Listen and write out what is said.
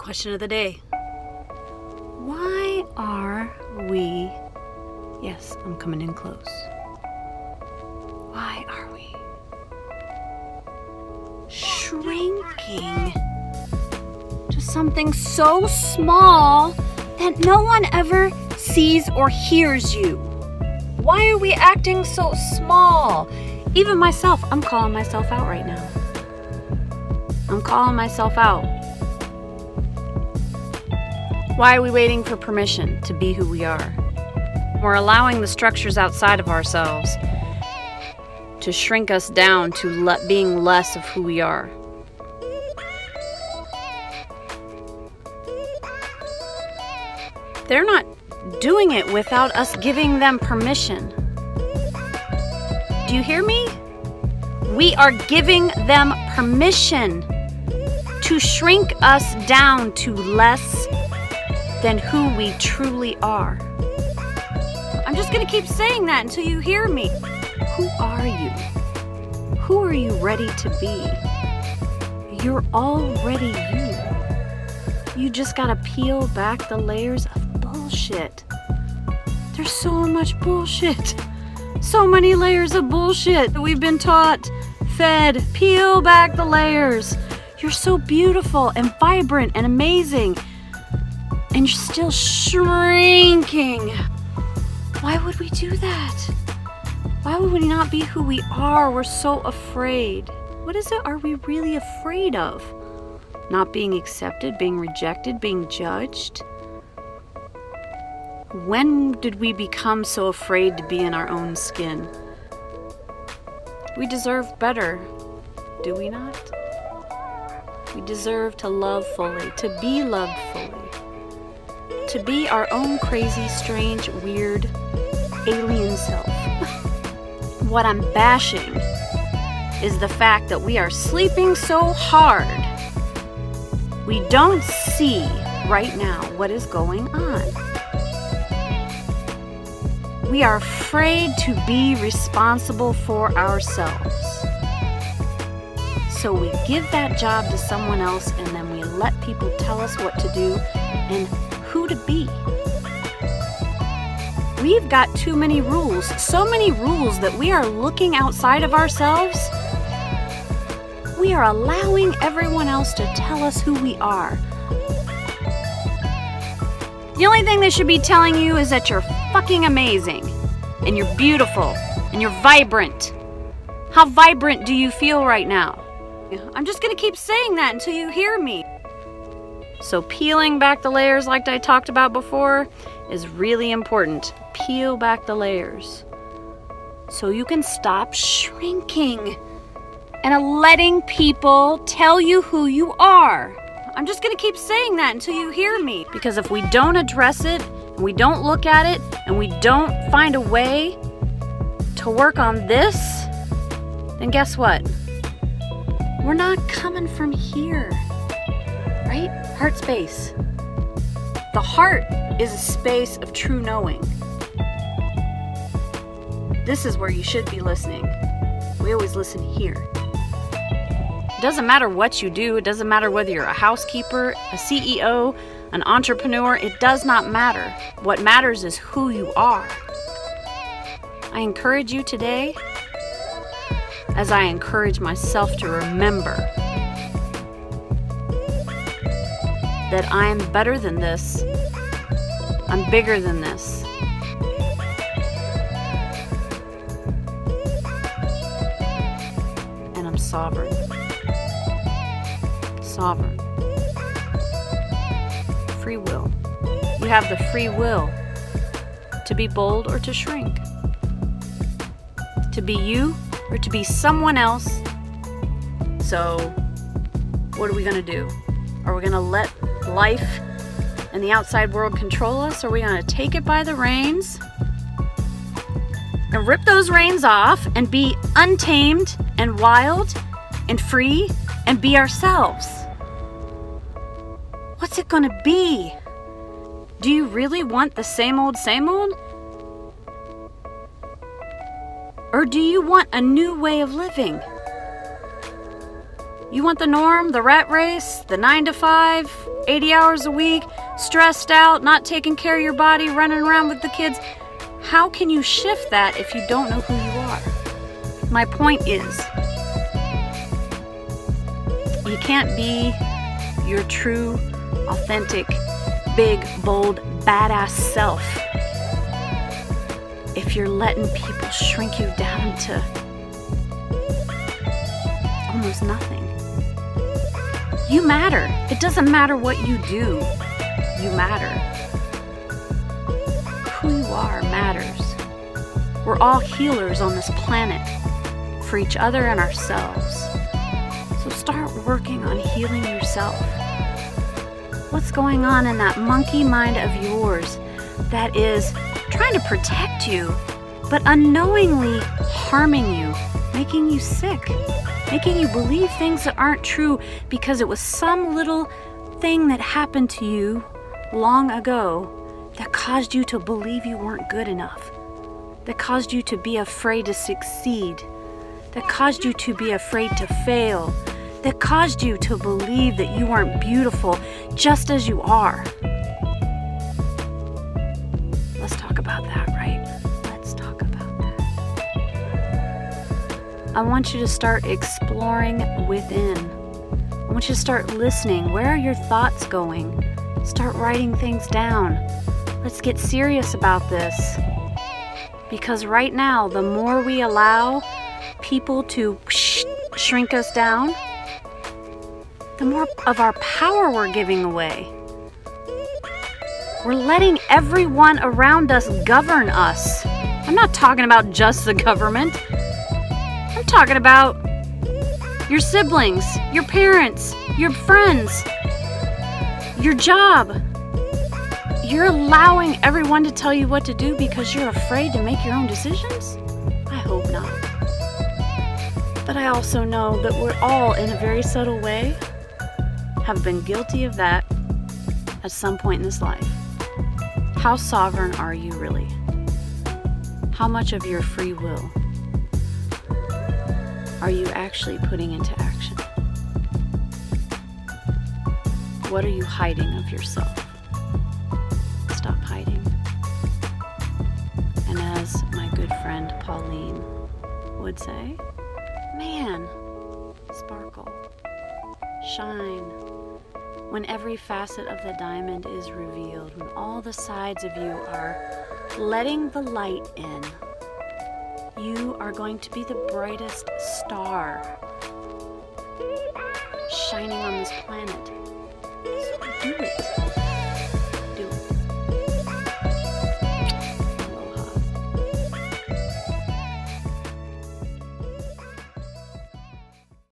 Question of the day. Why are we... Yes, I'm coming in close. Why are we shrinking to something so small that no one ever sees or hears you? Why are we acting so small? Even myself, I'm calling myself out right now. I'm calling myself out. Why are we waiting for permission to be who we are? We're allowing the structures outside of ourselves to shrink us down to being less of who we are. They're not doing it without us giving them permission. Do you hear me? We are giving them permission to shrink us down to less than who we truly are. I'm just going to keep saying that until you hear me. Who are you? Who are you ready to be? You're already you. You just got to peel back the layers of bullshit. There's so much bullshit. So many layers of bullshit that we've been taught, fed. Peel back the layers. You're so beautiful and vibrant and amazing. And you're still shrinking. Why would we do that? Why would we not be who we are? We're so afraid. What is it are we really afraid of? Not being accepted, being rejected, being judged? When did we become so afraid to be in our own skin? We deserve better, do we not? We deserve to love fully, to be loved fully. To be our own crazy, strange, weird, alien self. What I'm bashing is the fact that we are sleeping so hard. We don't see right now what is going on. We are afraid to be responsible for ourselves. So we give that job to someone else and then we let people tell us what to do and who to be. We've got too many rules, so many rules that we are looking outside of ourselves. We are allowing everyone else to tell us who we are. The only thing they should be telling you is that you're fucking amazing, and you're beautiful, and you're vibrant. How vibrant do you feel right now? I'm just gonna keep saying that until you hear me. So peeling back the layers like I talked about before is really important. Peel back the layers so you can stop shrinking and letting people tell you who you are. I'm just gonna keep saying that until you hear me. Because if we don't address it, and we don't look at it, and we don't find a way to work on this, then guess what? We're not coming from here, right? Heart space. The heart is a space of true knowing. This is where you should be listening. We always listen here. It doesn't matter what you do. It doesn't matter whether you're a housekeeper, a CEO, an entrepreneur. It does not matter. What matters is who you are. I encourage you today, as I encourage myself to remember that I'm better than this. I'm bigger than this. And I'm sovereign. Sovereign. Free will. You have the free will to be bold or to shrink. To be you or to be someone else. So, what are we going to do? Are we going to let life and the outside world control us? Or are we going to take it by the reins and rip those reins off and be untamed and wild and free and be ourselves? What's it going to be? Do you really want the same old, same old? Or do you want a new way of living? You want the norm, the rat race, the 9 to 5, 80 hours a week, stressed out, not taking care of your body, running around with the kids. How can you shift that if you don't know who you are? My point is, you can't be your true, authentic, big, bold, badass self if you're letting people shrink you down to almost nothing. You matter. It doesn't matter what you do. You matter. Who you are matters. We're all healers on this planet for each other and ourselves. So start working on healing yourself. What's going on in that monkey mind of yours that is trying to protect you, but unknowingly harming you, making you sick, making you believe things that aren't true because it was some little thing that happened to you long ago that caused you to believe you weren't good enough, that caused you to be afraid to succeed, that caused you to be afraid to fail, that caused you to believe that you weren't beautiful just as you are. Let's talk about that, right? Let's talk about that. I want you to start exploring within. I want you to start listening. Where are your thoughts going? Start writing things down. Let's get serious about this. Because right now, the more we allow people to shrink us down, the more of our power we're giving away. We're letting everyone around us govern us. I'm not talking about just the government. I'm talking about your siblings, your parents, your friends, your job. You're allowing everyone to tell you what to do because you're afraid to make your own decisions? I hope not. But I also know that we're all, in a very subtle way, have been guilty of that at some point in this life. How sovereign are you really? How much of your free will are you actually putting into action? What are you hiding of yourself? Stop hiding. And as my good friend Pauline would say, man, sparkle, shine. When every facet of the diamond is revealed, when all the sides of you are letting the light in, you are going to be the brightest star shining on this planet. So do it.